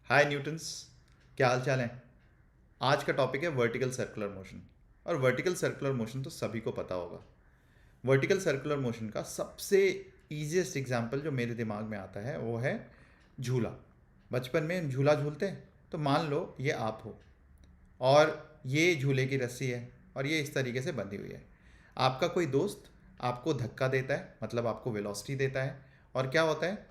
हाय Newton's, क्या हाल चाल है। आज का टॉपिक है वर्टिकल सर्कुलर मोशन। और वर्टिकल सर्कुलर मोशन तो सभी को पता होगा। वर्टिकल सर्कुलर मोशन का सबसे ईजिएस्ट एग्जांपल जो मेरे दिमाग में आता है वो है झूला। बचपन में हम झूला झूलते हैं, तो मान लो ये आप हो और ये झूले की रस्सी है और ये इस तरीके से बंधी हुई है। आपका कोई दोस्त आपको धक्का देता है, मतलब आपको वेलोसिटी देता है, और क्या होता है,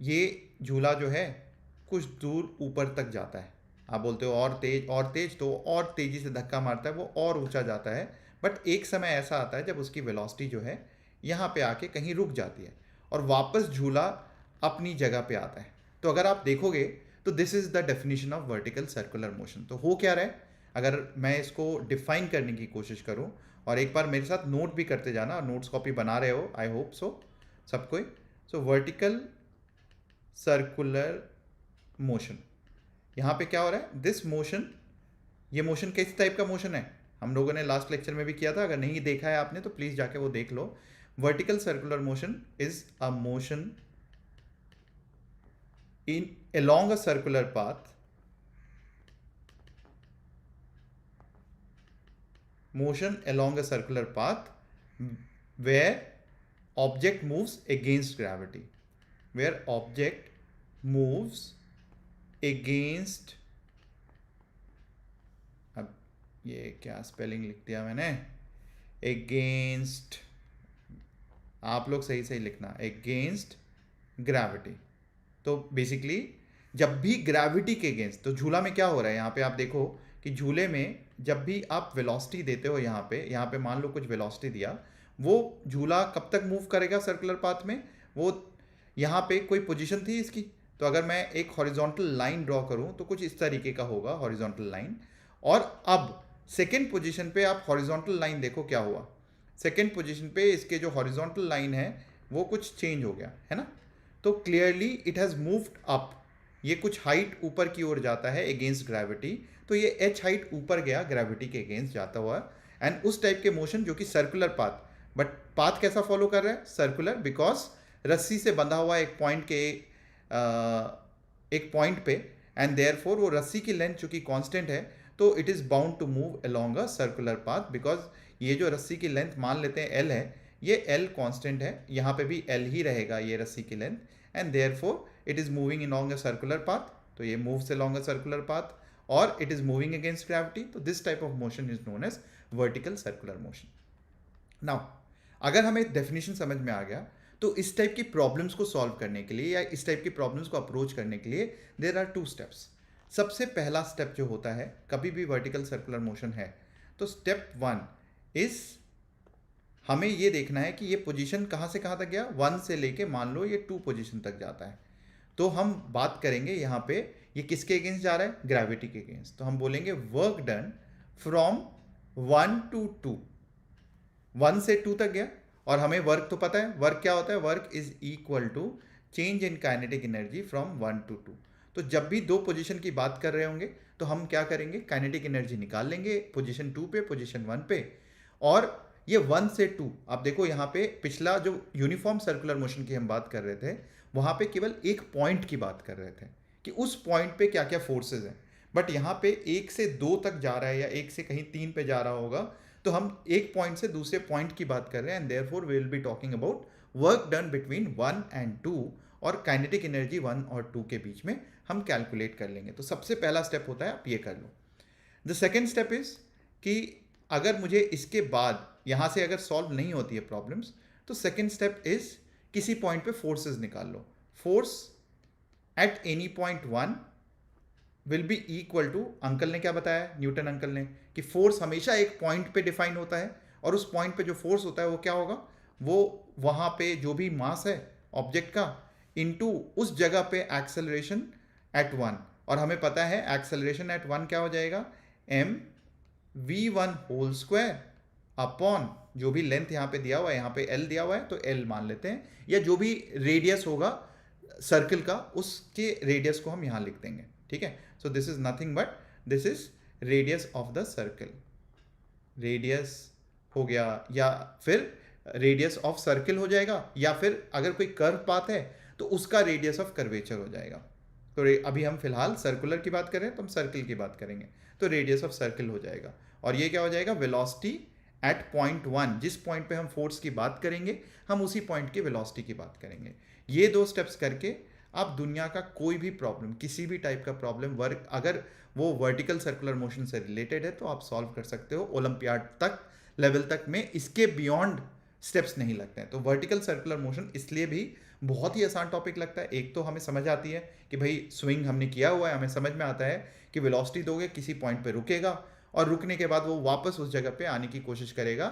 ये झूला जो है कुछ दूर ऊपर तक जाता है। आप बोलते हो और तेज, तो और तेज़ी से धक्का मारता है, वो और ऊंचा जाता है। बट एक समय ऐसा आता है जब उसकी वेलोसिटी जो है यहाँ पे आके कहीं रुक जाती है और वापस झूला अपनी जगह पे आता है। तो अगर आप देखोगे तो this is the definition of vertical circular motion. तो हो क्या रहा है, अगर मैं इसको डिफाइन करने की कोशिश करूँ, और एक बार मेरे साथ नोट भी करते जाना, नोट्स कॉपी बना रहे हो, आई होप सो सब कोई। सो वर्टिकल सर्कुलर मोशन, यहाँ पे क्या हो रहा है, दिस मोशन, ये मोशन किस टाइप का मोशन है, हम लोगों ने लास्ट लेक्चर में भी किया था। अगर नहीं देखा है आपने तो प्लीज जाके वो देख लो। Vertical circular motion is a motion in along a circular path, motion along a circular path where object moves against gravity, where object moves against, अब ये क्या स्पेलिंग लिख दिया मैंने, अगेंस्ट, आप लोग सही सही लिखना, अगेंस्ट ग्रेविटी। तो बेसिकली जब भी ग्रेविटी के अगेंस्ट, तो झूला में क्या हो रहा है, यहाँ पे आप देखो कि झूले में जब भी आप वेलोसिटी देते हो, यहाँ पे मान लो कुछ वेलोसिटी दिया, वो झूला कब तक मूव करेगा सर्कुलर पाथ में, वो यहाँ पे कोई पोजीशन थी इसकी। तो अगर मैं एक हॉरिजॉन्टल लाइन ड्रॉ करूँ तो कुछ इस तरीके का होगा हॉरिजॉन्टल लाइन। और अब सेकेंड पोजीशन पे आप हॉरिजॉन्टल लाइन देखो क्या हुआ, सेकेंड पोजीशन पे इसके जो हॉरिजॉन्टल लाइन है वो कुछ चेंज हो गया है ना। तो clearly it has moved up, ये कुछ हाइट ऊपर की ओर जाता है अगेंस्ट ग्रेविटी। तो ये एच हाइट ऊपर गया ग्रेविटी के अगेंस्ट जाता हुआ। एंड उस टाइप के मोशन जो कि सर्कुलर पाथ, बट पाथ कैसा फॉलो कर रहा है, सर्कुलर, बिकॉज रस्सी से बंधा हुआ एक पॉइंट के एक पॉइंट पे, एंड देयर फोर वो रस्सी की लेंथ चूंकि कांस्टेंट है, तो it is bound to move along a circular path, because ये जो रस्सी की लेंथ मान लेते हैं एल है, ये एल कांस्टेंट है, यहाँ पे भी एल ही रहेगा ये रस्सी की length, and therefore it is moving along a circular path। तो ये moves along a circular path और it is moving against gravity। तो this type of motion is known as vertical circular motion। Now अगर हमें definition समझ में आ गया, तो इस टाइप की प्रॉब्लम्स को सॉल्व करने के लिए या इस टाइप की प्रॉब्लम्स को अप्रोच करने के लिए देर आर टू स्टेप्स। सबसे पहला स्टेप जो होता है कभी भी वर्टिकल सर्कुलर मोशन है, तो स्टेप वन इज, हमें ये देखना है कि ये पोजीशन कहाँ से कहाँ तक गया, वन से लेके मान लो ये टू पोजीशन तक जाता है। तो हम बात करेंगे यहाँ पे ये किसके अगेंस्ट जा रहा है, ग्रेविटी के अगेंस्ट। तो हम बोलेंगे work done from one to two, one से टू तक गया। और हमें वर्क तो पता है, वर्क क्या होता है, work is equal to change in kinetic energy from one to two. तो जब भी दो पोजीशन की बात कर रहे होंगे तो हम क्या करेंगे, काइनेटिक एनर्जी निकाल लेंगे पोजीशन टू पे, पोजीशन वन पे। और ये वन से टू, आप देखो यहाँ पे पिछला जो यूनिफॉर्म सर्कुलर मोशन की हम बात कर रहे थे, वहाँ पे केवल एक पॉइंट की बात कर रहे थे कि उस पॉइंट पे क्या क्या फोर्सेज हैं। बट यहाँ पे एक से दो तक जा रहा है या एक से कहीं तीन पे जा रहा होगा, तो हम एक पॉइंट से दूसरे पॉइंट की बात कर रहे हैं, and therefore we will be talking about work done between one and two, और काइनेटिक एनर्जी वन और टू के बीच में हम कैलकुलेट कर लेंगे। तो सबसे पहला स्टेप होता है, आप ये कर लो। द सेकेंड स्टेप इज कि अगर मुझे इसके बाद यहाँ से अगर सॉल्व नहीं होती है प्रॉब्लम्स, तो सेकेंड स्टेप इज किसी पॉइंट पे फोर्सेस निकाल लो। Force at any point one will be equal to, uncle ने क्या बताया, न्यूटन अंकल ने, कि फोर्स हमेशा एक पॉइंट पे डिफाइन होता है, और उस पॉइंट पे जो फोर्स होता है वो क्या होगा, वो वहाँ पे जो भी मास है ऑब्जेक्ट का इनटू उस जगह पे एक्सेलरेशन एट वन। और हमें पता है एक्सेलरेशन एट वन क्या हो जाएगा, M V one whole square upon जो भी लेंथ यहाँ पे दिया हुआ है, यहाँ पे एल दिया हुआ है तो एल मान लेते हैं, या जो भी रेडियस होगा सर्कल का उसके रेडियस को हम यहाँ लिख देंगे। ठीक है, सो this is nothing but this is radius of the circle, radius हो गया, या फिर रेडियस ऑफ सर्कल हो जाएगा, या फिर अगर कोई कर्व पाथ है तो उसका रेडियस ऑफ कर्वेचर हो जाएगा। तो अभी हम फिलहाल सर्कुलर की बात करें तो हम सर्कल की बात करेंगे, तो रेडियस ऑफ सर्कल हो जाएगा। और ये क्या हो जाएगा, वेलोसिटी एट पॉइंट 1, जिस पॉइंट पे हम फोर्स की बात करेंगे हम उसी पॉइंट की वेलोसिटी की बात करेंगे। ये 2 स्टेप्स करके आप दुनिया का कोई भी प्रॉब्लम, किसी भी टाइप का प्रॉब्लम वर्क, अगर वो वर्टिकल सर्कुलर मोशन से रिलेटेड है तो आप सॉल्व कर सकते हो ओलंपियाड तक लेवल तक में। इसके बियॉन्ड स्टेप्स नहीं लगते हैं। तो वर्टिकल सर्कुलर मोशन इसलिए भी बहुत ही आसान टॉपिक लगता है। एक तो हमें समझ आती है कि भाई स्विंग हमने किया हुआ है, हमें समझ में आता है कि वेलोसिटी दोगे किसी पॉइंट पे रुकेगा और रुकने के बाद वो वापस उस जगह पे आने की कोशिश करेगा,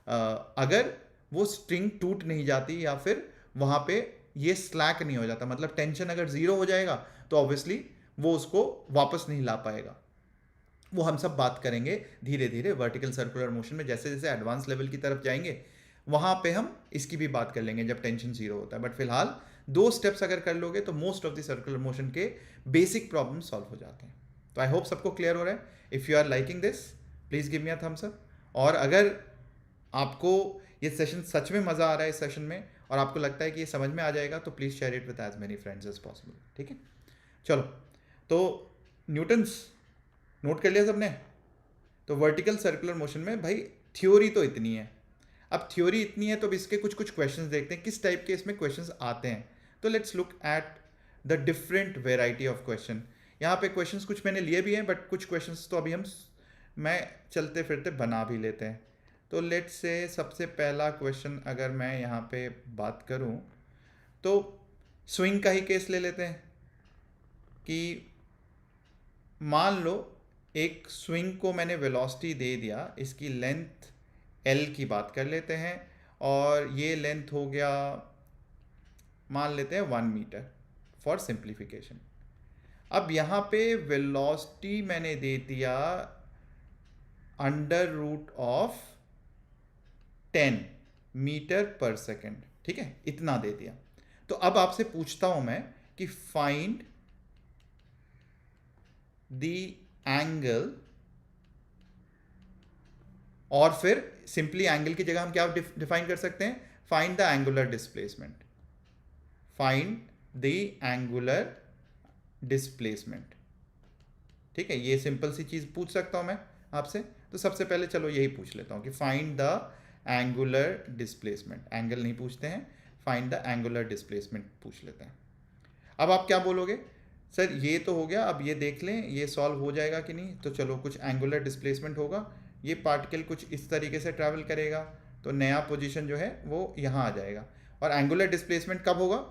अगर वो स्ट्रिंग टूट नहीं जाती या फिर वहाँ पे ये स्लैक नहीं हो जाता, मतलब टेंशन अगर जीरो हो जाएगा तो ऑब्वियसली वो उसको वापस नहीं ला पाएगा। वो हम सब बात करेंगे धीरे धीरे वर्टिकल सर्कुलर मोशन में, जैसे जैसे एडवांस लेवल की तरफ जाएंगे वहाँ पे हम इसकी भी बात कर लेंगे जब टेंशन जीरो होता है। बट फिलहाल 2 स्टेप्स अगर कर लोगे तो most of the circular motion के बेसिक प्रॉब्लम सॉल्व हो जाते हैं। तो आई होप सबको क्लियर हो रहा है। If you are liking this please give me a thumbs up. और अगर आपको ये सेशन सच में मज़ा आ रहा है इस सेशन में और आपको लगता है कि ये समझ में आ जाएगा तो please share it with as many friends as possible. ठीक है, चलो। तो न्यूटन्स नोट कर लिया सबने। तो वर्टिकल सर्कुलर मोशन में भाई थ्योरी तो इतनी है। अब थ्योरी इतनी है तो अब इसके कुछ कुछ क्वेश्चंस देखते हैं किस टाइप के इसमें क्वेश्चंस आते हैं। तो let's look at the different variety of question. यहाँ पे क्वेश्चंस कुछ मैंने लिए भी हैं बट कुछ क्वेश्चंस तो अभी मैं चलते फिरते बना भी लेते हैं। तो लेट्स से सबसे पहला क्वेश्चन अगर मैं यहाँ पे बात करूँ तो स्विंग का ही केस ले लेते हैं कि मान लो एक स्विंग को मैंने वेलोसिटी दे दिया, इसकी लेंथ एल की बात कर लेते हैं और ये लेंथ हो गया मान लेते हैं 1 मीटर फॉर सिंप्लीफिकेशन। अब यहाँ पे वेलोसिटी मैंने दे दिया अंडर रूट ऑफ 10 मीटर पर सेकेंड। ठीक है, इतना दे दिया। तो अब आपसे पूछता हूं मैं कि फाइंड द एंगल, और फिर सिंपली एंगल की जगह हम क्या डिफाइन कर सकते हैं, find the angular displacement. Find the angular displacement. ठीक है, ये सिंपल सी चीज पूछ सकता हूं मैं आपसे। तो सबसे पहले चलो यही पूछ लेता हूं कि find the angular displacement. Angle नहीं पूछते हैं, फाइंड द एंगुलर डिस्प्लेसमेंट पूछ लेते हैं। अब आप क्या बोलोगे, सर ये तो हो गया, अब ये देख लें ये सॉल्व हो जाएगा कि नहीं। तो चलो कुछ एंगुलर डिस्प्लेसमेंट होगा, ये पार्टिकल कुछ इस तरीके से ट्रैवल करेगा तो नया पोजीशन जो है वो यहाँ आ जाएगा। और एंगुलर डिस्प्लेसमेंट कब होगा,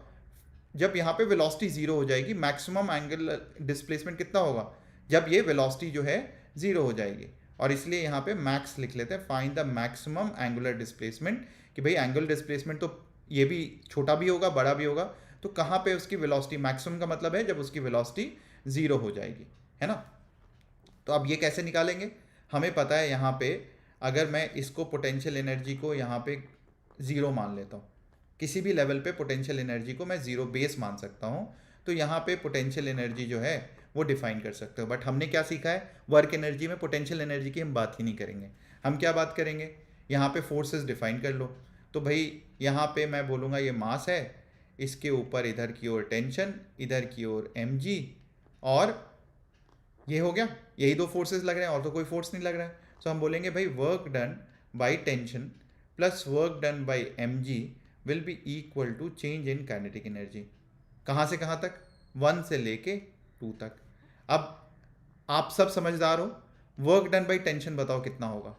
जब यहाँ पे वेलोसिटी जीरो हो जाएगी। मैक्सिमम एंगुलर डिस्प्लेसमेंट कितना होगा, जब ये वेलोसिटी जो है जीरो हो जाएगी। और इसलिए यहाँ पे मैक्स लिख लेते हैं, find the maximum angular displacement. कि भाई एंगुलर डिस्प्लेसमेंट तो ये भी छोटा भी होगा बड़ा भी होगा, तो कहाँ पे उसकी वेलोसिटी मैक्सिमम का मतलब है जब उसकी वेलोसिटी जीरो हो जाएगी, है ना। तो अब ये कैसे निकालेंगे, हमें पता है यहाँ पे अगर मैं इसको पोटेंशियल एनर्जी को यहाँ पे ज़ीरो मान लेता हूँ, किसी भी लेवल पे पोटेंशियल एनर्जी को मैं ज़ीरो बेस मान सकता हूँ, तो यहाँ पे पोटेंशियल एनर्जी जो है वो डिफाइन कर सकते हो। बट हमने क्या सीखा है, वर्क एनर्जी में पोटेंशियल एनर्जी की हम बात ही नहीं करेंगे। हम क्या बात करेंगे, यहाँ पे फोर्सेस डिफाइन कर लो। तो भाई यहाँ पे मैं बोलूँगा ये मास है, इसके ऊपर इधर की ओर टेंशन, इधर की ओर mg, और ये हो गया, यही दो फोर्सेस लग रहे हैं और तो कोई फोर्स नहीं लग रहा है। तो हम बोलेंगे भाई work done by tension plus work done by mg will be equal to change in kinetic energy. कहाँ से कहाँ तक, 1 से लेके 2 तक। अब आप सब समझदार हो, वर्क डन बाई टेंशन बताओ कितना होगा।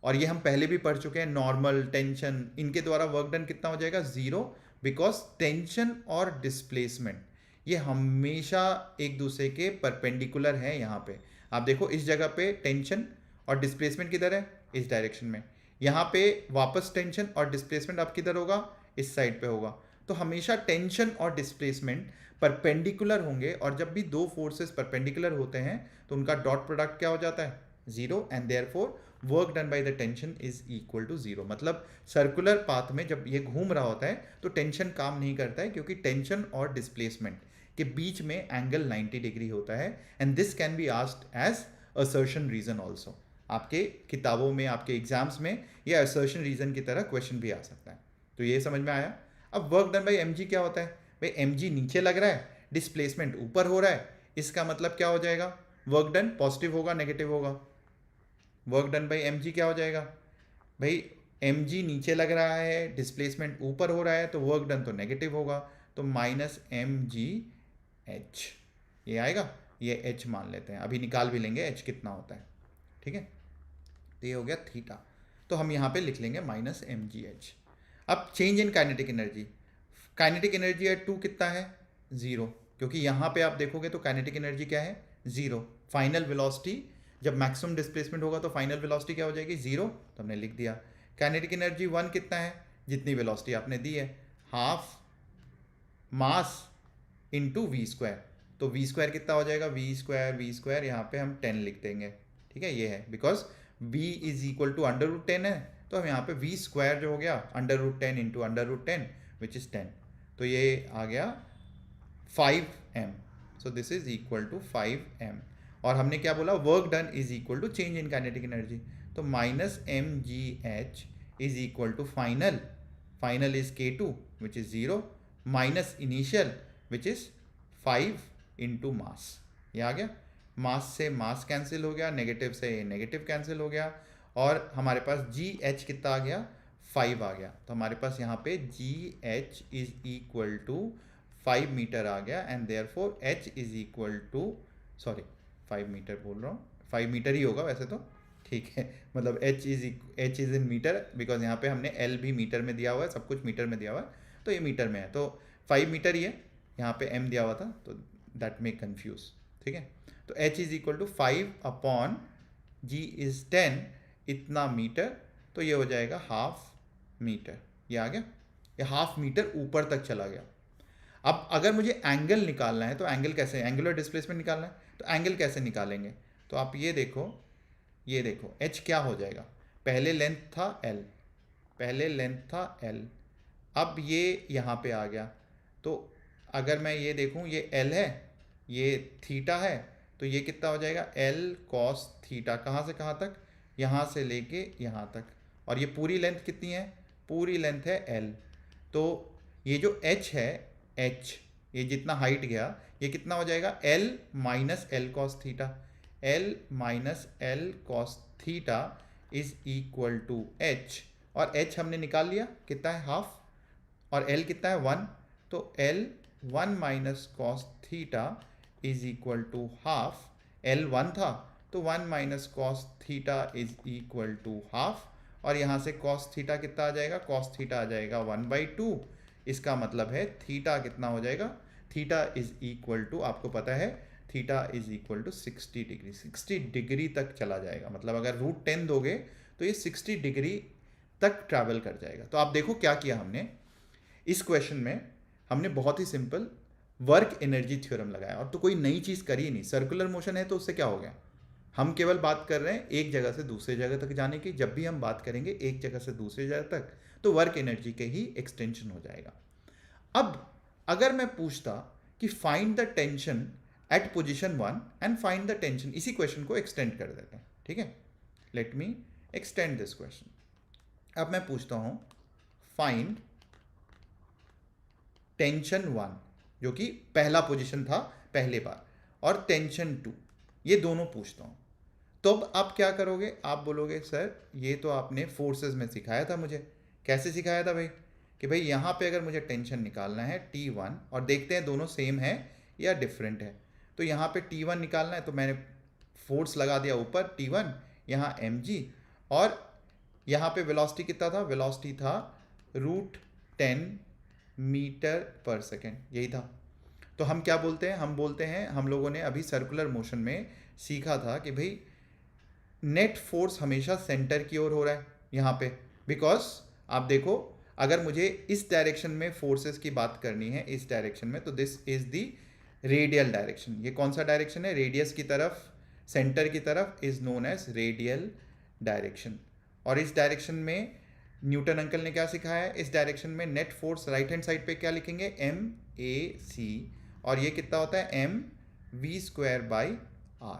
और ये हम पहले भी पढ़ चुके हैं, नॉर्मल टेंशन इनके द्वारा वर्क डन कितना हो जाएगा, ज़ीरो। बिकॉज टेंशन और डिस्प्लेसमेंट ये हमेशा एक दूसरे के परपेंडिकुलर हैं। यहाँ पे आप देखो, इस जगह पे टेंशन और डिस्प्लेसमेंट किधर है, इस डायरेक्शन में। यहाँ पे वापस टेंशन और डिस्प्लेसमेंट अब किधर होगा, इस साइड पे होगा। तो हमेशा टेंशन और डिस्प्लेसमेंट परपेंडिकुलर होंगे, और जब भी दो फोर्सेस परपेंडिकुलर होते हैं तो उनका डॉट प्रोडक्ट क्या हो जाता है, zero. And therefore work done by the tension is equal to zero. मतलब सर्कुलर पाथ में जब ये घूम रहा होता है तो टेंशन काम नहीं करता है, क्योंकि टेंशन और डिस्प्लेसमेंट के बीच में एंगल 90 डिग्री होता है। And this can be asked as assertion reason also. आपके किताबों में, आपके एग्जाम्स में ये असर्शन रीजन की तरह क्वेश्चन भी आ सकता है। तो ये समझ में आया। अब वर्क डन बाई mg क्या होता है, भाई mg नीचे लग रहा है, डिस्प्लेसमेंट ऊपर हो रहा है, इसका मतलब क्या हो जाएगा, वर्क डन पॉजिटिव होगा नेगेटिव होगा, work done by M G क्या हो जाएगा भाई, एम जी नीचे लग रहा है, डिस्प्लेसमेंट ऊपर हो रहा है, तो वर्क डन तो नेगेटिव होगा, तो माइनस एम जी एच ये आएगा, ये एच मान लेते हैं, अभी निकाल भी लेंगे एच कितना होता है, ठीक है। तो ये हो गया थीटा, तो हम यहाँ पे लिख लेंगे माइनस एम जी एच। अब change in kinetic energy at two कितना है, ज़ीरो, क्योंकि यहाँ पे आप देखोगे तो काइनेटिक एनर्जी क्या है, ज़ीरो। फाइनल वेलोसिटी जब मैक्सिमम डिस्प्लेसमेंट होगा तो फाइनल वेलोसिटी क्या हो जाएगी, ज़ीरो, तो हमने लिख दिया। काइनेटिक एनर्जी वन कितना है, जितनी वेलोसिटी आपने दी है, half mass into V square, तो वी स्क्वायर कितना हो जाएगा, वी स्क्वायर यहाँ पे हम 10 लिख देंगे, ठीक है, ये है because v is equal to under root 10 है, तो हम यहाँ पे वी स्क्वायर जो हो गया under root 10 into under root 10 which is 10, तो ये आ गया 5m, so this is equal to 5m। और हमने क्या बोला, work done is equal to change in kinetic energy, तो minus M G h is equal to final is k2 which is 0 minus initial which is 5 into mass, ये आ गया, मास से मास cancel हो गया, नेगेटिव से नेगेटिव कैंसिल हो गया, और हमारे पास जी एच कितना आ गया, 5 आ गया, तो हमारे पास यहाँ पे g h is equal to 5 metre आ गया, and therefore h is equal to, sorry 5 metre बोल रहा हूँ, 5 मीटर ही होगा वैसे तो, ठीक है, मतलब H is in metre, because यहाँ पे हमने एल भी मीटर में दिया हुआ है, सब कुछ मीटर में दिया हुआ है, तो ये मीटर में है, तो 5 मीटर ही है, यहाँ पे एम दिया हुआ था, तो दैट मे कंफ्यूज, ठीक है। तो h is equal to 5 upon g is 10 इतना मीटर, तो ये हो जाएगा हाफ मीटर, ये आ गया, ये हाफ मीटर ऊपर तक चला गया। अब अगर मुझे एंगल निकालना है तो एंगल कैसे, एंगुलर डिस्प्लेसमेंट निकालना है तो एंगल कैसे निकालेंगे, तो आप ये देखो h क्या हो जाएगा, पहले लेंथ था l, अब ये यहाँ पे आ गया, तो अगर मैं ये देखूँ ये l है, ये थीटा है, तो ये कितना हो जाएगा, l cos थीटा, कहाँ से कहाँ तक, यहाँ से लेके यहाँ तक, और ये पूरी लेंथ कितनी है, पूरी लेंथ है l, तो ये जो h है, h ये जितना हाइट गया ये कितना हो जाएगा, l minus L cos theta, l minus L cos theta is equal to h, और h हमने निकाल लिया कितना है, हाफ, और l कितना है 1, तो l 1 minus cos theta is equal to half, l 1 था तो 1 minus cos theta is equal to half, और यहाँ से कॉस थीटा कितना आ जाएगा, कॉस थीटा आ जाएगा 1/2, इसका मतलब है थीटा कितना हो जाएगा, थीटा इज इक्वल टू, आपको पता है theta is equal to 60 degree, 60 degree तक चला जाएगा, मतलब अगर रूट 10 दोगे तो ये 60 डिग्री तक ट्रैवल कर जाएगा। तो आप देखो क्या किया हमने इस क्वेश्चन में, हमने बहुत ही सिंपल वर्क एनर्जी थ्योरम लगाया, और तो कोई नई चीज़ करी ही नहीं, सर्कुलर मोशन है तो उससे क्या हो गया, हम केवल बात कर रहे हैं एक जगह से दूसरे जगह तक जाने की, जब भी हम बात करेंगे एक जगह से दूसरी जगह तक तो वर्क एनर्जी के ही एक्सटेंशन हो जाएगा। अब अगर मैं पूछता कि find the tension eight position 1 and find the tension, इसी क्वेश्चन को एक्सटेंड कर देते हैं, ठीक है, let me extend this question. अब मैं पूछता हूं फाइंड टेंशन 1 जो कि पहला पोजीशन था पहले बार, और टेंशन 2, ये दोनों पूछता हूं, तो अब आप क्या करोगे, आप बोलोगे सर ये तो आपने फोर्सेस में सिखाया था मुझे, कैसे सिखाया था भाई, कि भाई यहाँ पे अगर मुझे टेंशन निकालना है T1, और देखते हैं दोनों सेम है या डिफरेंट है, तो यहाँ पे T1 निकालना है, तो मैंने फोर्स लगा दिया ऊपर T1, यहाँ mg, और यहाँ पे वेलोसिटी कितना था, वेलोसिटी था √10 मीटर पर सेकेंड, यही था। तो हम क्या बोलते हैं, हम बोलते हैं, हम लोगों ने अभी सर्कुलर मोशन में सीखा था कि भाई नेट फोर्स हमेशा सेंटर की ओर हो रहा है यहाँ पे, बिकॉज आप देखो अगर मुझे इस डायरेक्शन में फोर्सेस की बात करनी है, इस डायरेक्शन में, तो this is the radial direction, ये कौन सा डायरेक्शन है, रेडियस की तरफ, सेंटर की तरफ is known as radial direction, और इस डायरेक्शन में न्यूटन अंकल ने क्या सिखाया है, इस डायरेक्शन में net force right hand side पे क्या लिखेंगे, MAC, और ये कितना होता है mv²/r,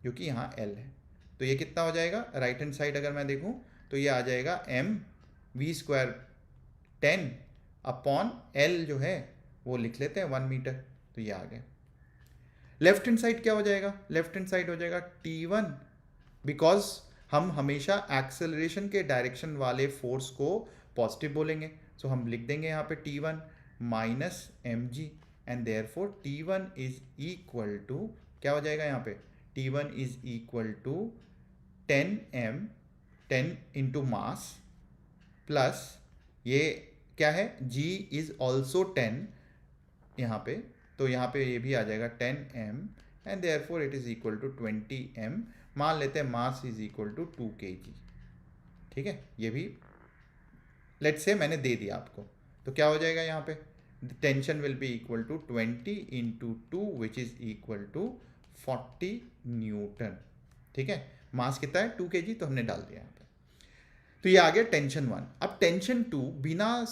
जो कि यहाँ L है, तो ये कितना हो जाएगा, राइट हैंड साइड अगर मैं देखूँ तो ये आ जाएगा mv²10 अपॉन L जो है वो लिख लेते हैं 1 मीटर, तो ये आ गया। लेफ्ट हैंड साइड क्या हो जाएगा? लेफ्ट हैंड साइड हो जाएगा T1, बिकॉज हम हमेशा एक्सेलरेशन के डायरेक्शन वाले फोर्स को पॉजिटिव बोलेंगे, सो हम लिख देंगे यहाँ पे T1 minus mg, and therefore T1 is equal to, क्या हो जाएगा यहाँ पे? T1 is equal to 10m 10 into mass plus ये क्या है, g इज ऑल्सो 10 यहाँ पे, तो यहाँ पे ये भी आ जाएगा 10m, and therefore it is equal to 20m। मान लेते हैं mass is equal to 2 kg। ठीक है, ये भी लेट्स से मैंने दे दिया आपको, तो क्या हो जाएगा यहाँ पे? Tension will be equal to 20 into 2 which is equal to 40 newton. ठीक है, मास कितना है? 2 kg, तो हमने डाल दिया यहाँ पे। तो ये आ गया टेंशन 1। अब टेंशन 2 बिना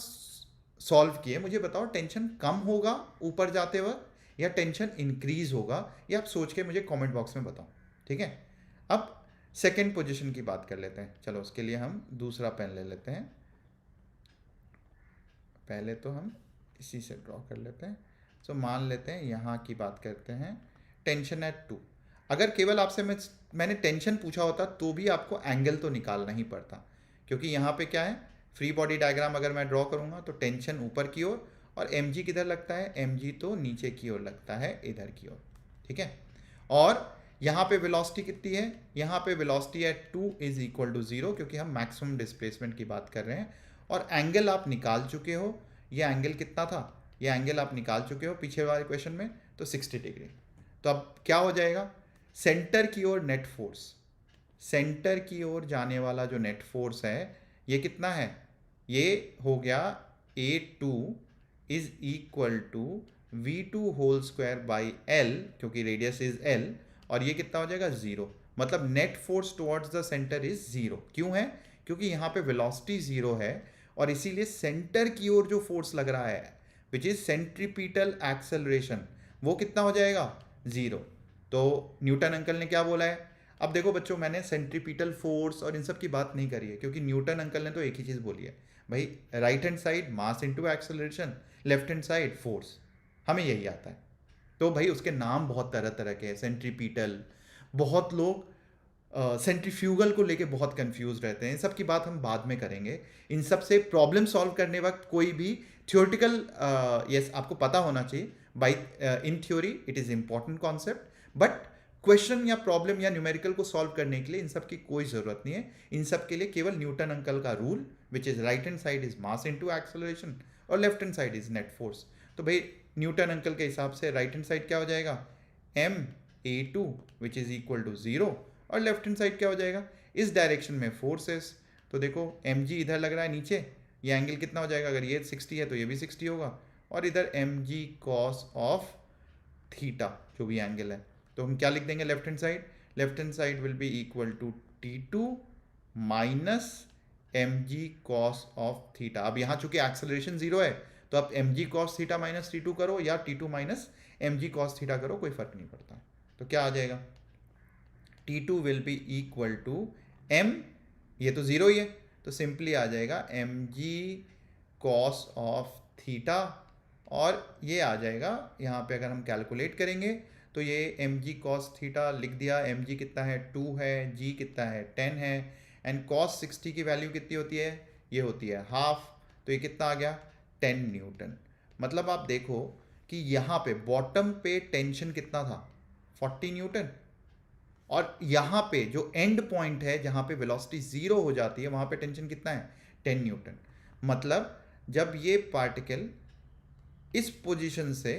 सॉल्व किए मुझे बताओ, टेंशन कम होगा ऊपर जाते वक्त या टेंशन इंक्रीज होगा? ये आप सोच के मुझे कमेंट बॉक्स में बताओ। ठीक है, अब सेकेंड पोजीशन की बात कर लेते हैं। चलो उसके लिए हम दूसरा पेन ले लेते हैं। पहले तो हम इसी से ड्रॉ कर लेते हैं। सो मान लेते हैं यहाँ की बात करते हैं, टेंशन एट 2। अगर केवल आपसे मैंने टेंशन पूछा होता तो भी आपको एंगल तो निकालना ही पड़ता, क्योंकि यहाँ पे क्या है, फ्री बॉडी डायग्राम अगर मैं ड्रॉ करूँगा तो टेंशन ऊपर की ओर और mg किधर लगता है? mg तो नीचे की ओर लगता है, इधर की ओर। ठीक है, और यहाँ पे वेलोसिटी कितनी है? यहाँ पे velocity at 2 is equal to 0, क्योंकि हम मैक्सिमम डिस्प्लेसमेंट की बात कर रहे हैं। और एंगल आप निकाल चुके हो, ये एंगल कितना था? ये एंगल आप निकाल चुके हो पिछले वाले क्वेश्चन में, तो 60 डिग्री। तो अब क्या हो जाएगा? सेंटर की ओर नेट फोर्स, सेंटर की ओर जाने वाला जो नेट फोर्स है ये कितना है? ये हो गया A2 is equal to V2 whole square by L, क्योंकि रेडियस इज L, और ये कितना हो जाएगा? 0। मतलब net force towards the centre is 0। क्यों है? क्योंकि यहाँ पे वेलोसिटी 0 है, और इसीलिए सेंटर की ओर जो फोर्स लग रहा है विच इज सेंट्रीपिटल एक्सेलरेशन, वो कितना हो जाएगा? 0। तो न्यूटन अंकल ने क्या बोला है? अब देखो बच्चों, मैंने सेंट्रीपिटल फोर्स और इन सब की बात नहीं करी है, क्योंकि न्यूटन अंकल ने तो एक ही चीज़ बोली है भाई, राइट हैंड साइड मास into acceleration, left hand side force, हमें यही आता है। तो भाई उसके नाम बहुत तरह तरह के हैं, सेंट्रीपिटल, बहुत लोग सेंट्रीफ्यूगल को लेके बहुत कंफ्यूज रहते हैं। इन सब की बात हम बाद में करेंगे। इन सब से प्रॉब्लम सॉल्व करने वक्त कोई भी थियोरटिकल यस आपको पता होना चाहिए। By in theory it is important concept, but question या प्रॉब्लम या न्यूमेरिकल को सॉल्व करने के लिए इन सब की कोई ज़रूरत नहीं है। इन सब के लिए केवल न्यूटन अंकल का rule which is right hand side is mass into acceleration और left hand side is net force. तो भाई न्यूटन अंकल के हिसाब से राइट हैंड साइड क्या हो जाएगा? ma2 which is equal to 0, और लेफ्ट हैंड साइड क्या हो जाएगा? इस डायरेक्शन में फोर्सेस, तो देखो mg इधर लग रहा है नीचे, ये एंगल कितना हो जाएगा? अगर ये 60 है तो ये भी 60 होगा, और इधर mg cos ऑफ थीटा जो भी एंगल है, तो हम क्या लिख देंगे left hand side? Left hand side will be equal to T2 minus mg cos of theta. अब यहाँ चूंकि एक्सेलरेशन 0 है, तो आप mg cos theta minus T2 करो या T2 minus mg cos theta करो, कोई फर्क नहीं पड़ता। तो क्या आ जाएगा? T2 will be equal to m, ये तो 0 ही है, तो सिंपली आ जाएगा mg cos ऑफ थीटा, और ये आ जाएगा यहाँ पे अगर हम कैलकुलेट करेंगे तो ये mg cos थीटा लिख दिया। mg कितना है? 2 है, g कितना है? 10 है, एंड cos 60 की वैल्यू कितनी होती है? ये होती है हाफ, तो ये कितना आ गया? 10 न्यूटन। मतलब आप देखो कि यहाँ पे बॉटम पे टेंशन कितना था? 40 न्यूटन, और यहाँ पे जो एंड पॉइंट है जहाँ पे वेलोसिटी 0 हो जाती है वहाँ पे टेंशन कितना है? 10 न्यूटन। मतलब जब ये पार्टिकल इस पोजीशन से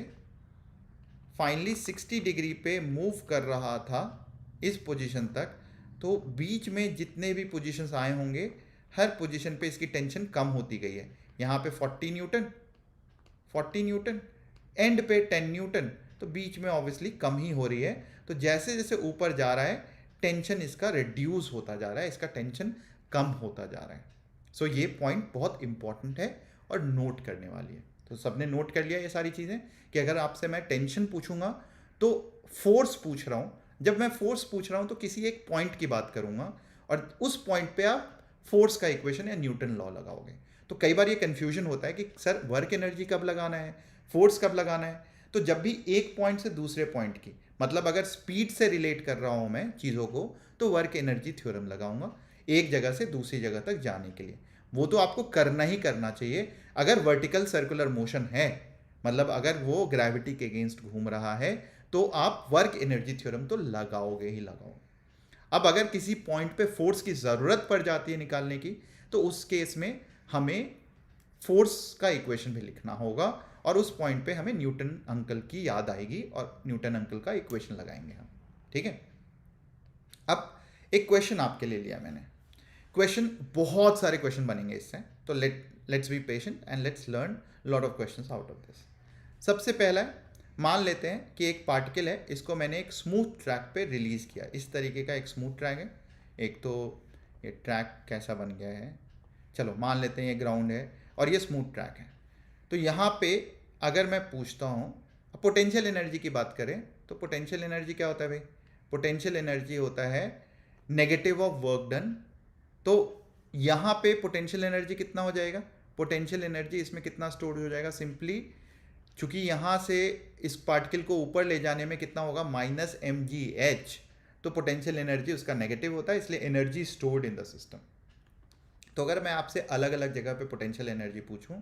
फाइनली 60 डिग्री पे मूव कर रहा था इस पोजीशन तक, तो बीच में जितने भी पोजीशंस आए होंगे हर पोजीशन पे इसकी टेंशन कम होती गई है। यहाँ पे 40 न्यूटन, 40 न्यूटन, एंड पे 10 न्यूटन, तो बीच में ऑब्वियसली कम ही हो रही है। तो जैसे जैसे ऊपर जा रहा है टेंशन इसका रिड्यूस होता जा रहा है, इसका टेंशन कम होता जा रहा है। सो ये पॉइंट बहुत इंपॉर्टेंट है और नोट करने वाली है। तो सबने नोट कर लिया ये सारी चीज़ें कि अगर आपसे मैं टेंशन पूछूंगा तो फोर्स पूछ रहा हूँ, जब मैं फोर्स पूछ रहा हूँ तो किसी एक पॉइंट की बात करूँगा, और उस पॉइंट पे आप फोर्स का इक्वेशन या न्यूटन लॉ लगाओगे। तो कई बार ये कन्फ्यूजन होता है कि सर वर्क एनर्जी कब लगाना है, फोर्स कब लगाना है। तो जब भी एक पॉइंट से दूसरे पॉइंट की, मतलब अगर स्पीड से रिलेट कर रहा हूं मैं चीज़ों को, तो वर्क एनर्जी थ्योरम लगाऊंगा एक जगह से दूसरी जगह तक जाने के लिए। वो तो आपको करना ही करना चाहिए अगर वर्टिकल सर्कुलर मोशन है, मतलब अगर वो ग्रेविटी के अगेंस्ट घूम रहा है तो आप वर्क एनर्जी थ्योरम तो लगाओगे ही लगाओगे। अब अगर किसी पॉइंट पे फोर्स की ज़रूरत पड़ जाती है निकालने की, तो उस केस में हमें फोर्स का इक्वेशन भी लिखना होगा और उस पॉइंट पे हमें न्यूटन अंकल की याद आएगी और न्यूटन अंकल का इक्वेशन लगाएंगे हम। ठीक है, अब एक क्वेश्चन आपके लिए लिया मैंने। क्वेश्चन, बहुत सारे क्वेश्चन बनेंगे इससे, तो let's be patient and let's learn lot of questions out of this. सबसे पहला है, मान लेते हैं कि एक पार्टिकल है, इसको मैंने एक स्मूथ ट्रैक पे रिलीज किया। इस तरीके का एक स्मूथ ट्रैक है। एक तो ये ट्रैक कैसा बन गया है, चलो मान लेते हैं ये ग्राउंड है और ये स्मूथ ट्रैक है। तो यहाँ पे अगर मैं पूछता हूँ, पोटेंशियल एनर्जी की बात करें तो पोटेंशियल एनर्जी क्या होता है भाई? पोटेंशियल एनर्जी होता है नेगेटिव ऑफ वर्क डन। तो यहाँ पे पोटेंशियल एनर्जी कितना हो जाएगा? पोटेंशियल एनर्जी इसमें कितना स्टोर हो जाएगा? सिंपली चूंकि यहाँ से इस पार्टिकल को ऊपर ले जाने में कितना होगा? -mgh। तो पोटेंशियल एनर्जी उसका नेगेटिव होता है, इसलिए energy stored in the system. तो अगर मैं आपसे अलग अलग जगह पे पोटेंशियल एनर्जी पूछूं,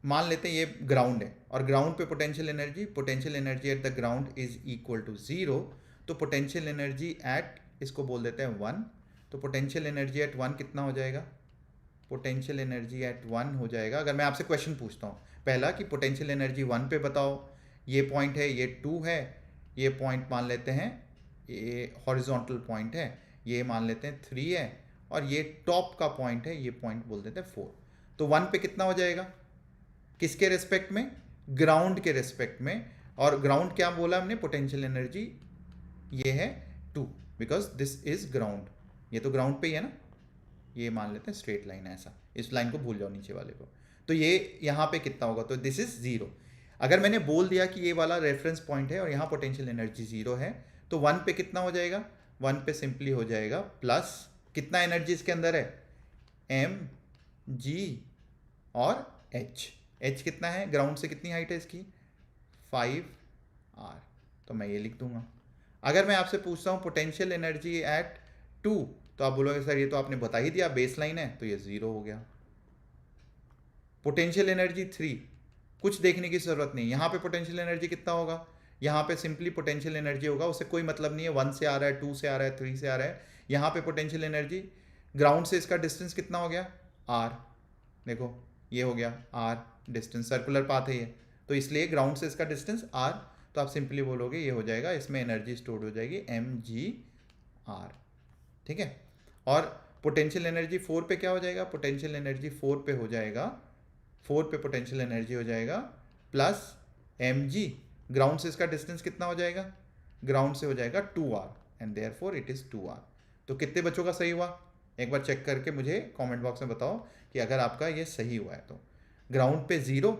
मान लेते हैं ये ग्राउंड है और ग्राउंड पे potential energy at the ground is equal to 0। तो पोटेंशियल एनर्जी एट, इसको बोल देते हैं 1। तो पोटेंशियल एनर्जी एट 1 कितना हो जाएगा? पोटेंशियल एनर्जी एट 1 हो जाएगा, अगर मैं आपसे क्वेश्चन पूछता हूँ पहला कि पोटेंशियल एनर्जी 1 पे बताओ, ये पॉइंट है, ये 2 है, ये पॉइंट मान लेते हैं ये हॉरिजॉन्टल पॉइंट है, ये मान लेते हैं 3 है, और ये टॉप का पॉइंट है, ये पॉइंट बोल देते हैं 4। तो 1 पे कितना हो जाएगा? किसके रेस्पेक्ट में? ग्राउंड के रेस्पेक्ट में। और ग्राउंड क्या बोला हमने? पोटेंशियल एनर्जी ये है 2, बिकॉज दिस इज ग्राउंड। ये तो ग्राउंड पे ही है ना, ये मान लेते हैं स्ट्रेट लाइन है ऐसा, इस लाइन को भूल जाओ नीचे वाले को। तो ये यहाँ पे कितना होगा? तो दिस इज 0। अगर मैंने बोल दिया कि ये वाला रेफरेंस पॉइंट है और यहाँ पोटेंशियल एनर्जी 0 है, तो 1 पे कितना हो जाएगा? 1 पे सिंपली हो जाएगा प्लस, कितना एनर्जी इसके अंदर है? m g और h कितना है? ग्राउंड से कितनी हाइट है इसकी? 5r। तो मैं ये लिख दूंगा। अगर मैं आपसे पूछता हूँ पोटेंशियल एनर्जी एट 2, तो आप बोलोगे सर ये तो आपने बता ही दिया, बेस लाइन है, तो ये 0 हो गया। पोटेंशियल एनर्जी 3, कुछ देखने की जरूरत नहीं। यहाँ पे पोटेंशियल एनर्जी कितना होगा? यहाँ पे सिंपली पोटेंशियल एनर्जी होगा, उससे कोई मतलब नहीं है 1 से आ रहा है, 2 से आ रहा है, 3 से आ रहा है। यहाँ पे पोटेंशियल एनर्जी, ग्राउंड से इसका डिस्टेंस कितना हो गया? r। देखो ये हो गया r डिस्टेंस, सर्कुलर पाथ है ये, तो इसलिए ग्राउंड से इसका डिस्टेंस r। तो आप सिंपली बोलोगे ये हो जाएगा, इसमें एनर्जी स्टोर हो जाएगी mgr। ठीक है, और पोटेंशियल एनर्जी 4 पे क्या हो जाएगा? पोटेंशियल एनर्जी 4 पे हो जाएगा, 4 पे पोटेंशियल एनर्जी हो जाएगा प्लस mg। ग्राउंड से इसका डिस्टेंस कितना हो जाएगा? ग्राउंड से हो जाएगा 2r and therefore it is 2r। तो कितने बच्चों का सही हुआ? एक बार चेक करके मुझे कमेंट बॉक्स में बताओ कि अगर आपका ये सही हुआ है। तो ग्राउंड पे 0,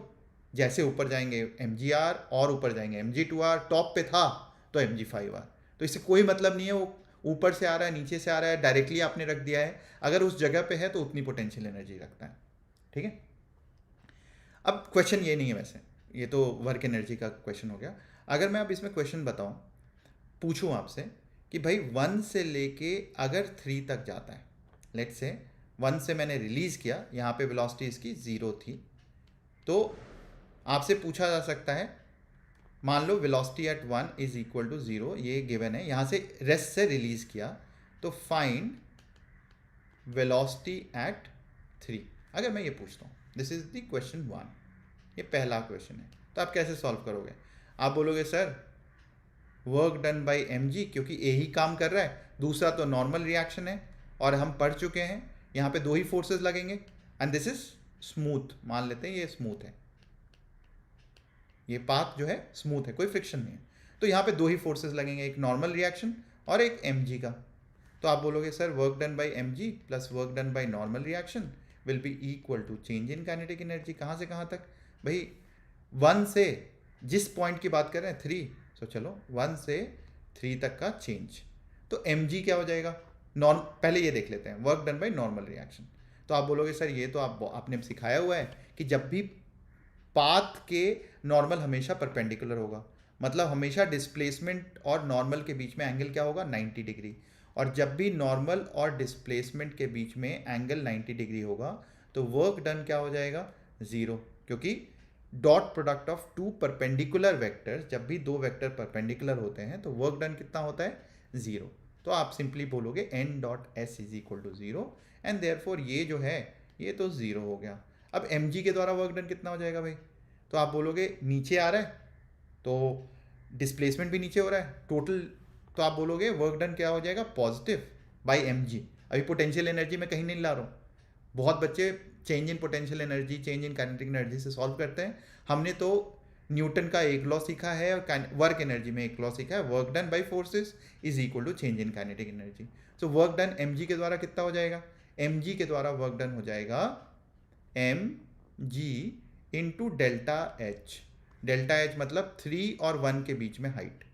जैसे ऊपर जाएंगे mgr और ऊपर जाएंगे mg2r, टॉप पे था तो mg5r। तो इससे कोई मतलब नहीं है वो ऊपर से आ रहा है, नीचे से आ रहा है, डायरेक्टली आपने रख दिया है। अगर उस जगह पे है तो उतनी पोटेंशियल एनर्जी रखता है। ठीक है, अब क्वेश्चन ये नहीं है वैसे, ये तो वर्क एनर्जी का क्वेश्चन हो गया। अगर मैं अब इसमें क्वेश्चन बताऊं, पूछूं आपसे कि भाई 1 से लेके अगर 3 तक जाता है, लेट्स से 1 से मैंने रिलीज किया, यहाँ पे वेलोसिटी इसकी 0 थी, तो आपसे पूछा जा सकता है, मान लो velocity at 1 is equal to 0, ये गिवन है, यहाँ से रेस्ट से रिलीज किया, तो फाइंड वेलोसिटी एट 3। अगर मैं ये पूछता हूँ, दिस इज द क्वेश्चन 1, ये पहला क्वेश्चन है, तो आप कैसे सॉल्व करोगे? आप बोलोगे sir work done by mg, क्योंकि ए ही काम कर रहा है, दूसरा तो नॉर्मल रिएक्शन है और हम पढ़ चुके हैं यहाँ पे 2 ही फोर्सेस लगेंगे एंड दिस इज स्मूथ। मान लेते हैं ये स्मूथ है, ये पाथ जो है स्मूथ है, कोई फ्रिक्शन नहीं है, तो यहाँ पे 2 ही फोर्सेस लगेंगे, एक नॉर्मल रिएक्शन और एक mg का। तो आप बोलोगे sir work done by mg plus work done by normal reaction will be equal to change in kinetic energy. कहाँ से कहाँ तक भाई? 1 से, जिस पॉइंट की बात कर रहे हैं 3, तो चलो 1 से 3 तक का चेंज, तो mg क्या हो जाएगा? पहले ये देख लेते हैं, work done by normal reaction. तो आप बोलोगे सर ये तो आपने सिखाया हुआ है कि जब भी पाथ के नॉर्मल हमेशा परपेंडिकुलर होगा, मतलब हमेशा डिस्प्लेसमेंट और नॉर्मल के बीच में एंगल क्या होगा, 90 डिग्री। और जब भी नॉर्मल और डिस्प्लेसमेंट के बीच में एंगल 90 डिग्री होगा तो वर्क डन क्या हो जाएगा, ज़ीरो, क्योंकि dot product of two perpendicular vectors, जब भी दो वेक्टर परपेंडिकुलर होते हैं तो वर्क डन कितना होता है, ज़ीरो। तो आप सिंपली बोलोगे n dot S is equal to zero, and therefore ये जो है ये तो ज़ीरो हो गया। अब mg के द्वारा वर्क डन कितना हो जाएगा भाई, तो आप बोलोगे नीचे आ रहा है तो डिस्प्लेसमेंट भी नीचे हो रहा है टोटल, तो आप बोलोगे वर्क डन क्या हो जाएगा, पॉजिटिव बाई mg। अभी पोटेंशियल एनर्जी मैं कहीं नहीं ला रहा हूँ, बहुत बच्चे change in potential energy, change in kinetic energy से सॉल्व करते हैं। हमने तो न्यूटन का एक लॉ सीखा है और वर्क एनर्जी में एक लॉ सीखा है, work done by forces is equal to change in kinetic energy. So work done mg के द्वारा कितना हो जाएगा, mg के द्वारा वर्क डन हो जाएगा mg into delta H. Delta H मतलब 3 और 1 के बीच में हाइट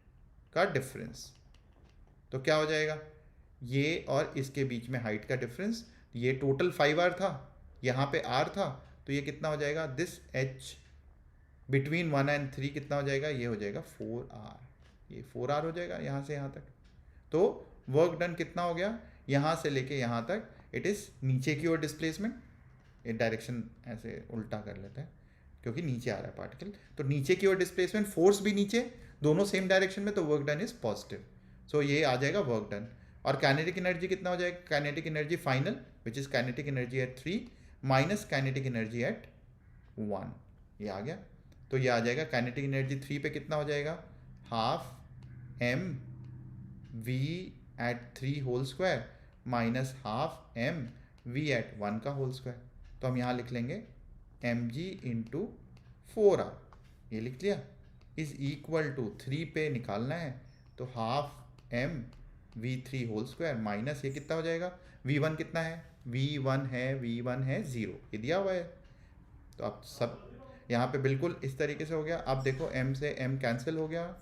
का डिफरेंस, तो क्या हो जाएगा, ये और इसके बीच में हाइट का डिफरेंस, ये टोटल 5r था, यहाँ पे r था, तो ये कितना हो जाएगा, दिस h बिटवीन 1 एंड 3 कितना हो जाएगा, ये हो जाएगा 4r, ये 4r हो जाएगा यहाँ से यहाँ तक। तो वर्क डन कितना हो गया, यहाँ से लेके यहाँ तक, इट इज़ नीचे की ओर डिस्प्लेसमेंट, ये डायरेक्शन ऐसे उल्टा कर लेते हैं क्योंकि नीचे आ रहा है पार्टिकल, तो नीचे की ओर डिस्प्लेसमेंट, फोर्स भी नीचे, दोनों सेम डायरेक्शन में, तो वर्क डन इज पॉजिटिव। सो ये आ जाएगा वर्क डन। और काइनेटिक एनर्जी कितना हो जाएगा, kinetic energy final which is kinetic energy eight 3 minus kinetic energy eight 1, ये आ गया। तो ये आ जाएगा काइनेटिक एनर्जी 3 पे कितना हो जाएगा, half M V at 3 whole square minus half M V at 1 का होल स्क्वायर। तो हम यहाँ लिख लेंगे mg इंटू 4r, ये लिख लिया, इज इक्वल टू 3 पे निकालना है तो half M v3 whole square minus ये कितना हो जाएगा, v1 कितना है, v1 है 0, ये दिया हुआ है। तो आप सब यहाँ पे बिल्कुल इस तरीके से हो गया। अब देखो m से m कैंसिल हो गया,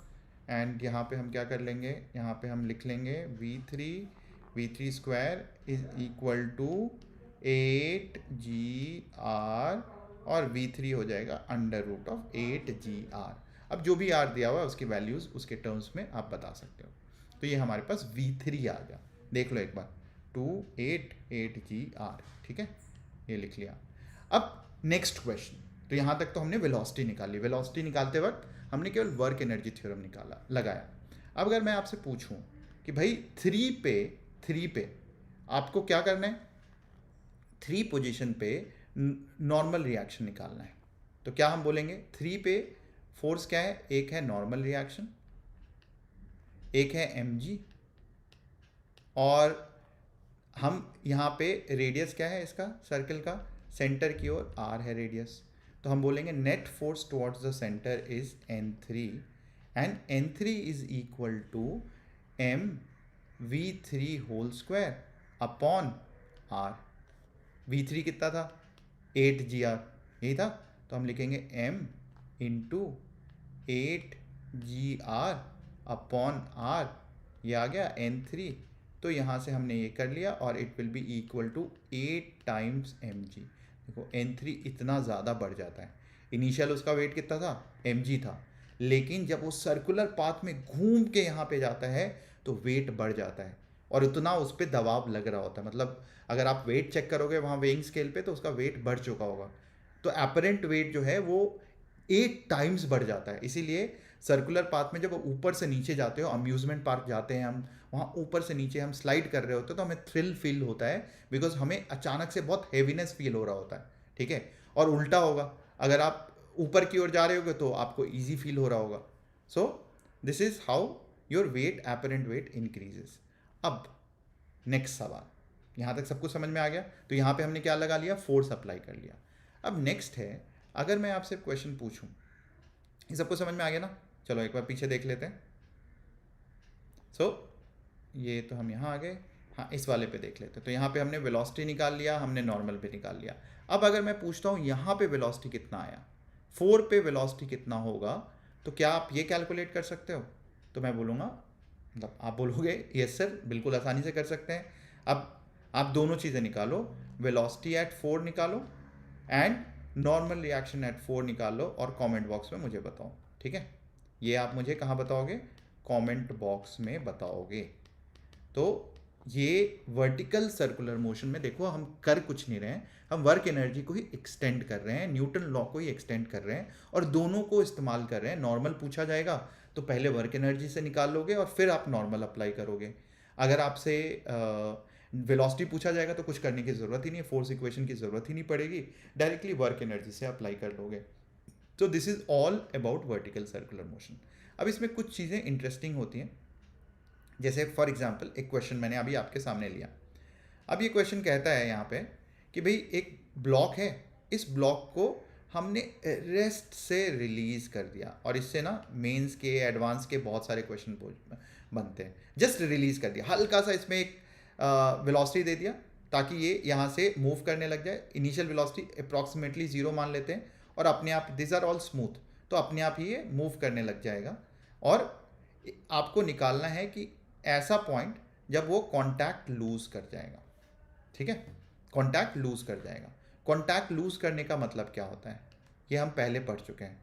एंड यहाँ पे हम क्या कर लेंगे, यहाँ पे हम लिख लेंगे v3 square is equal to 8gr, और v3 हो जाएगा अंडर रूट ऑफ 8gr। अब जो भी r दिया हुआ है उसकी वैल्यूज़ उसके टर्म्स में आप बता सकते हो। तो ये हमारे पास v3 आ गया, देख लो एक बार, 288gr, ठीक है, ये लिख लिया। अब नेक्स्ट क्वेश्चन, तो यहाँ तक तो हमने वेलोसिटी निकाली, वेलोसिटी निकालते वक्त हमने केवल वर्क एनर्जी थ्योरम लगाया। अब अगर मैं आपसे पूछूं कि भाई 3 पे आपको क्या करना है, 3 पोजीशन पे नॉर्मल रिएक्शन निकालना है, तो क्या हम बोलेंगे, 3 पे फोर्स क्या है, एक है नॉर्मल रिएक्शन, एक है mg, और हम यहाँ पे रेडियस क्या है इसका, सर्कल का सेंटर की ओर r है रेडियस, तो हम बोलेंगे net force towards the centre is n3, and n3 is equal to mv3 whole square upon r। v3 कितना था, 8gr, यही था, तो हम लिखेंगे m into 8gr upon r, ये आ गया n3, तो यहाँ से हमने ये कर लिया, और it will be equal to 8 times mg। देखो n3 इतना ज़्यादा बढ़ जाता है, इनिशियल उसका वेट कितना था, mg था, लेकिन जब वो सर्कुलर पाथ में घूम के यहाँ पे जाता है तो वेट बढ़ जाता है, और उतना उस पर दबाव लग रहा होता है, मतलब अगर आप वेट चेक करोगे वहाँ वेइंग स्केल पे तो उसका वेट बढ़ चुका होगा, तो अपरेंट वेट जो है वो 8 टाइम्स बढ़ जाता है। इसीलिए सर्कुलर पाथ में जब ऊपर से नीचे जाते हो, अम्यूजमेंट पार्क जाते हैं हम, वहाँ ऊपर से नीचे हम स्लाइड कर रहे होते हैं तो हमें थ्रिल फील होता है, बिकॉज हमें अचानक से बहुत हैवीनेस फील हो रहा होता है, ठीक है। और उल्टा होगा, अगर आप ऊपर की ओर जा रहे होगे तो आपको ईजी फील हो रहा होगा। सो this is how your weight, apparent wait increases. अब नेक्स्ट सवाल, यहाँ तक सब कुछ समझ में आ गया, तो यहाँ पे हमने क्या लगा लिया, फोर्स अप्लाई कर लिया। अब नेक्स्ट है, अगर मैं आपसे क्वेश्चन पूछूं, ये सबको समझ में आ गया ना, चलो एक बार पीछे देख लेते हैं। ये तो हम यहाँ आ गए, हाँ इस वाले पे देख लेते हैं। तो यहाँ पे हमने वेलोसिटी निकाल लिया, हमने नॉर्मल पे निकाल लिया। अब अगर मैं पूछता हूँ यहाँ पे वेलोसिटी कितना आया, 4 पे वेलोसिटी कितना होगा, तो क्या आप ये कैलकुलेट कर सकते हो, तो मैं बोलूँगा, मतलब आप बोलोगे यस सर, बिल्कुल आसानी से कर सकते हैं। अब आप दोनों चीज़ें निकालो, वेलोसिटी एट 4 निकालो एंड नॉर्मल रिएक्शन एट 4 निकाल लो और कमेंट बॉक्स में मुझे बताओ, ठीक है। ये आप मुझे कहाँ बताओगे, कमेंट बॉक्स में बताओगे। तो ये वर्टिकल सर्कुलर मोशन में देखो हम कर कुछ नहीं रहे हैं, हम वर्क एनर्जी को ही एक्सटेंड कर रहे हैं, न्यूटन लॉ को ही एक्सटेंड कर रहे हैं और दोनों को इस्तेमाल कर रहे हैं। नॉर्मल पूछा जाएगा तो पहले वर्क एनर्जी से निकाल लोगे और फिर आप नॉर्मल अप्लाई करोगे। अगर आपसे वेलोसिटी पूछा जाएगा तो कुछ करने की ज़रूरत ही नहीं है, फोर्स इक्वेशन की ज़रूरत ही नहीं पड़ेगी, डायरेक्टली वर्क एनर्जी से अप्लाई कर लोगे। तो this is all about vertical circular motion. अब इसमें कुछ चीज़ें इंटरेस्टिंग होती हैं, जैसे फॉर एग्जांपल एक क्वेश्चन मैंने अभी आपके सामने लिया। अब ये क्वेश्चन कहता है यहाँ पे कि भाई एक ब्लॉक है, इस ब्लॉक को हमने रेस्ट से रिलीज कर दिया, और इससे ना मेंस के एडवांस के बहुत सारे क्वेश्चन बनते हैं। जस्ट रिलीज कर दिया, हल्का सा इसमें एक वेलोसिटी दे दिया ताकि ये यहाँ से मूव करने लग जाए। इनिशियल वेलोसिटी अप्रॉक्सीमेटली 0 मान लेते हैं और अपने आप दिस आर ऑल स्मूथ, तो अपने आप ही ये मूव करने लग जाएगा। और आपको निकालना है कि ऐसा पॉइंट जब वो कांटेक्ट लूज कर जाएगा, ठीक है, कांटेक्ट लूज कर जाएगा। कांटेक्ट लूज करने का मतलब क्या होता है, ये हम पहले पढ़ चुके हैं।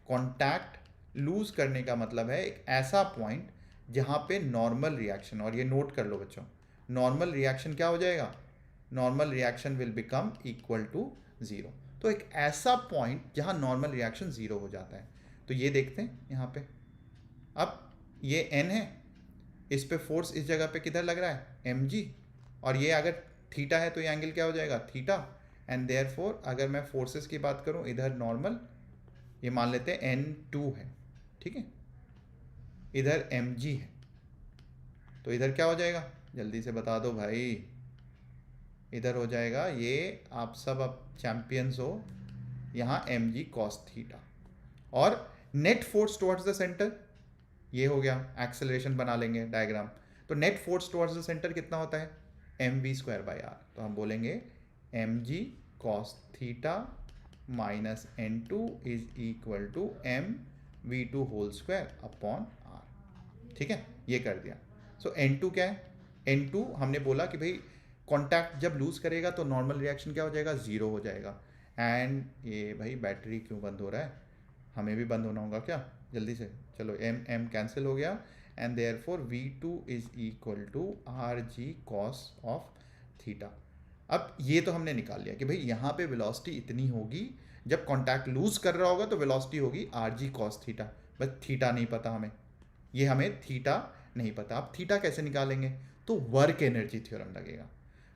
कांटेक्ट लूज करने का मतलब है एक ऐसा पॉइंट जहाँ पे नॉर्मल रिएक्शन, और ये नोट कर लो बच्चों, नॉर्मल रिएक्शन क्या हो जाएगा, normal reaction will become equal to 0। तो एक ऐसा पॉइंट जहाँ नॉर्मल रिएक्शन 0 हो जाता है। तो ये देखते हैं यहाँ पे, अब ये n है, इस पे फोर्स इस जगह पे किधर लग रहा है, mg, और ये अगर थीटा है तो ये एंगल क्या हो जाएगा, थीटा। एंड देयरफॉर अगर मैं फोर्सेस की बात करूं, इधर नॉर्मल, ये मान लेते हैं n2 है, ठीक है, इधर mg है, तो इधर क्या हो जाएगा, जल्दी से बता दो भाई, इधर हो जाएगा, ये आप सब अब चैंपियंस हो, यहाँ mg cos थीटा। और net force towards the centre, ये हो गया, एक्सेलरेशन बना लेंगे डायग्राम। तो net force towards the centre कितना होता है, mv²/r। तो हम बोलेंगे mg cos theta minus n2 is equal to mv2² r, ठीक है, ये कर दिया। सो n2 क्या है, n2 हमने बोला कि भाई कांटेक्ट जब लूज करेगा तो नॉर्मल रिएक्शन क्या हो जाएगा, 0 हो जाएगा। एंड ये भाई बैटरी क्यों बंद हो रहा है, हमें भी बंद होना होगा क्या, जल्दी से चलो, m कैंसिल हो गया, and therefore v2 is equal to rg cos of theta. अब ये तो हमने निकाल लिया कि भाई यहाँ पे वेलोसिटी इतनी होगी, जब कांटेक्ट लूज कर रहा होगा तो वेलोसिटी होगी rg cos थीटा, बस थीटा नहीं पता हमें, ये हमें थीटा नहीं पता। अब थीटा कैसे निकालेंगे, तो वर्क एनर्जी थ्योरम लगेगा।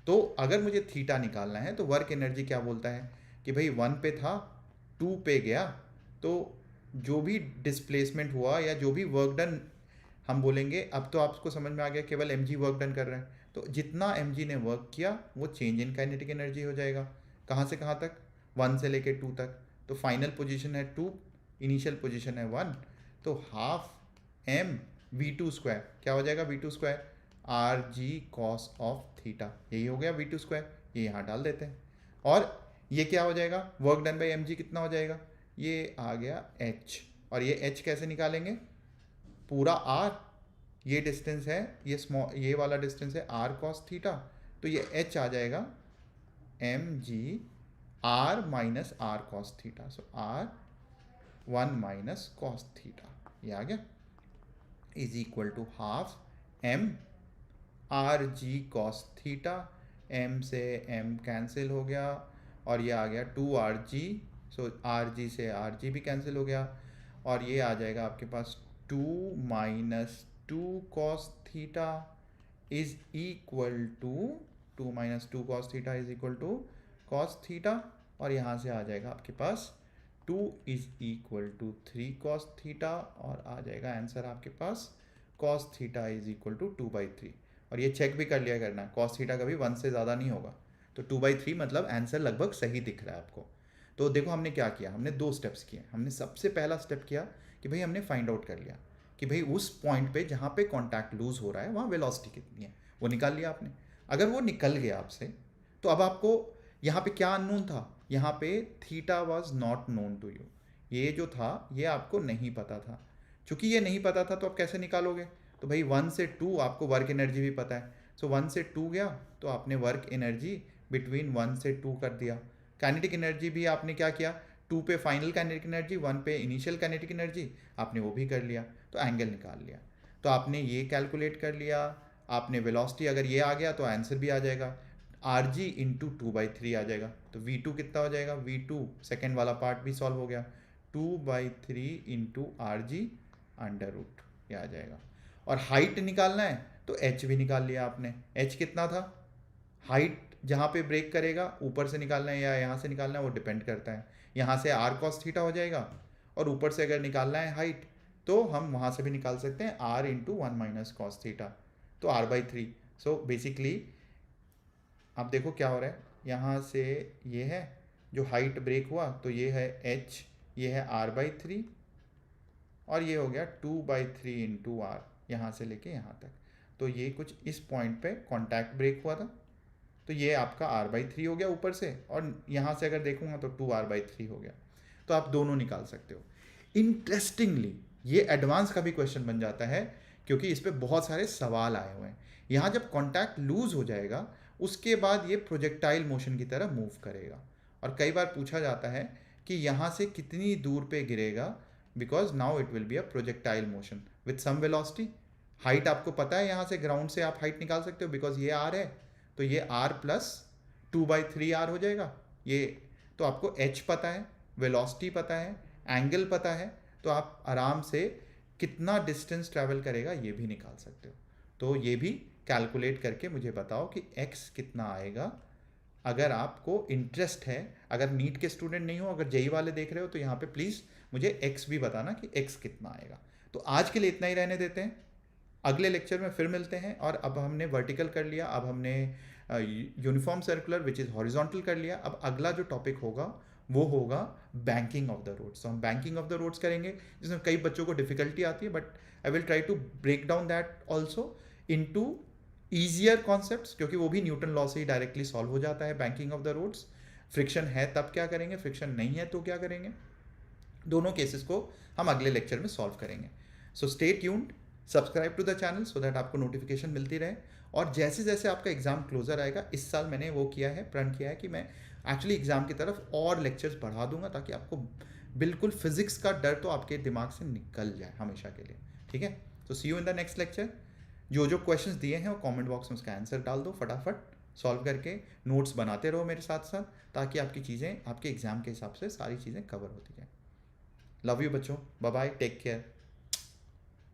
तो अगर मुझे थीटा निकालना है तो वर्क एनर्जी क्या बोलता है कि भाई 1 पे था, 2 पे गया, तो जो भी डिस्प्लेसमेंट हुआ या जो भी वर्क डन, हम बोलेंगे, अब तो आपको समझ में आ गया, केवल mg वर्क डन कर रहा है, तो जितना mg ने वर्क किया वो चेंज इन काइनेटिक एनर्जी हो जाएगा। कहाँ से कहाँ तक, 1 से लेके 2 तक। तो फाइनल पोजीशन है 2, इनिशियल पोजीशन है 1, तो हाफ m v2², क्या हो जाएगा, v2² rg cos of theta, यही हो गया v2², ये यहाँ डाल देते हैं। और ये क्या हो जाएगा, वर्क डन बाई mg कितना हो जाएगा, ये आ गया h, और ये h कैसे निकालेंगे, पूरा r, ये डिस्टेंस है, ये स्मॉल, ये वाला डिस्टेंस है r cos थीटा, तो ये h आ जाएगा mg r minus r cos theta, so r1 minus cos theta, ये आ गया, is equal to half m rg cos theta, m से m कैंसिल हो गया, और ये आ गया 2rg, सो rg से rg भी कैंसिल हो गया, और ये आ जाएगा आपके पास 2 minus 2 cos theta is equal to 2 minus 2 cos theta is equal to cos theta, और यहाँ से आ जाएगा आपके पास 2 is equal to 3 cos theta, और आ जाएगा आंसर आपके पास cos theta is equal to 2/3। और ये चेक भी कर लिया करना, cos थीटा कभी 1 से ज़्यादा नहीं होगा, तो 2/3 मतलब आंसर लगभग सही दिख रहा है आपको। तो देखो हमने क्या किया, हमने 2 स्टेप्स किए। हमने सबसे पहला स्टेप किया कि भाई हमने फाइंड आउट कर लिया कि भाई उस पॉइंट पे जहाँ पे कांटेक्ट लूज हो रहा है वहाँ वेलोसिटी कितनी है, वो निकाल लिया आपने। अगर वो निकल गया आपसे, तो अब आपको यहाँ पे क्या अननोन था, यहाँ पे theta was not known to you, ये जो था ये आपको नहीं पता था। चूंकि ये नहीं पता था तो आप कैसे निकालोगे, तो भाई 1 से 2 आपको वर्क एनर्जी भी पता है, सो 1 से 2 गया तो आपने वर्क एनर्जी बिटवीन 1 से 2 कर दिया, काइनेटिक एनर्जी भी आपने क्या किया, 2 पे फाइनल काइनेटिक एनर्जी, 1 पे इनिशियल काइनेटिक एनर्जी, आपने वो भी कर लिया, तो एंगल निकाल लिया। तो आपने ये कैलकुलेट कर लिया, आपने वेलोसिटी अगर ये आ गया तो आंसर भी आ जाएगा, आर जी इंटू 2/3 आ जाएगा। तो V2 कितना हो जाएगा, V2 सेकेंड वाला पार्ट भी सॉल्व हो गया, 2/3 into R G under root, ये आ जाएगा। और हाइट निकालना है तो h भी निकाल लिया आपने, h कितना था, हाइट जहाँ पे ब्रेक करेगा ऊपर से निकालना है या यहाँ से निकालना है वो डिपेंड करता है। यहाँ से r cos थीटा हो जाएगा, और ऊपर से अगर निकालना है हाइट तो हम वहाँ से भी निकाल सकते हैं r into 1 minus cos theta, तो r/3। सो बेसिकली आप देखो क्या हो रहा है, यहाँ से ये है जो हाइट ब्रेक हुआ तो ये है h, ये है r/3, और ये हो गया 2/3 इंटू आर, यहाँ से लेके यहाँ तक। तो ये कुछ इस पॉइंट पे कांटेक्ट ब्रेक हुआ था, तो ये आपका r/3 हो गया ऊपर से, और यहाँ से अगर देखूंगा तो 2r/3 हो गया। तो आप दोनों निकाल सकते हो। इंटरेस्टिंगली ये एडवांस का भी क्वेश्चन बन जाता है, क्योंकि इस पे बहुत सारे सवाल आए हुए हैं। यहाँ जब कॉन्टैक्ट लूज हो जाएगा उसके बाद ये प्रोजेक्टाइल मोशन की तरह मूव करेगा, और कई बार पूछा जाता है कि यहाँ से कितनी दूर पे गिरेगा, because now it will be a projectile motion with some velocity. Height आपको पता है, यहाँ से ग्राउंड से आप हाइट निकाल सकते हो, बिकॉज ये आर है, तो ये r प्लस 2/3r हो जाएगा ये। तो आपको h पता है, वेलोसिटी पता है, एंगल पता है, तो आप आराम से कितना डिस्टेंस ट्रैवल करेगा ये भी निकाल सकते हो। तो ये भी कैलकुलेट करके मुझे बताओ कि x कितना आएगा। अगर आपको इंटरेस्ट है, अगर नीट के स्टूडेंट नहीं हो, अगर जेई वाले देख रहे हो, तो यहाँ पे प्लीज़ मुझे x भी बताना कि x कितना आएगा। तो आज के लिए इतना ही रहने देते हैं, अगले लेक्चर में फिर मिलते हैं। और अब हमने वर्टिकल कर लिया, अब हमने uniform circular which is horizontal कर लिया। अब अगला जो टॉपिक होगा वो होगा बैंकिंग ऑफ द रोड्स। तो हम बैंकिंग ऑफ द रोड्स करेंगे, जिसमें कई बच्चों को डिफिकल्टी आती है, but I will try to break down that also into easier concepts, क्योंकि वो भी न्यूटन लॉ से ही डायरेक्टली सॉल्व हो जाता है banking of the roads. Friction है तब क्या करेंगे, फ्रिक्शन नहीं है तो क्या करेंगे, दोनों केसेस को हम अगले लेक्चर में सॉल्व करेंगे। So stay tuned, subscribe to the channel so that आपको नोटिफिकेशन मिलती रहे। और जैसे जैसे आपका एग्ज़ाम क्लोजर आएगा, इस साल मैंने वो किया है, प्रण किया है कि मैं एक्चुअली एग्ज़ाम की तरफ और लेक्चर्स बढ़ा दूंगा, ताकि आपको बिल्कुल फिजिक्स का डर तो आपके दिमाग से निकल जाए हमेशा के लिए। ठीक है, तो see you in the next lecture. जो जो क्वेश्चंस दिए हैं वो कमेंट बॉक्स में उसका आंसर डाल दो, फटाफट सॉल्व करके नोट्स बनाते रहो मेरे साथ साथ, ताकि आपकी चीज़ें आपके एग्ज़ाम के हिसाब से सारी चीज़ें कवर होती जाए। लव यू बच्चों, बाय बाय, टेक केयर।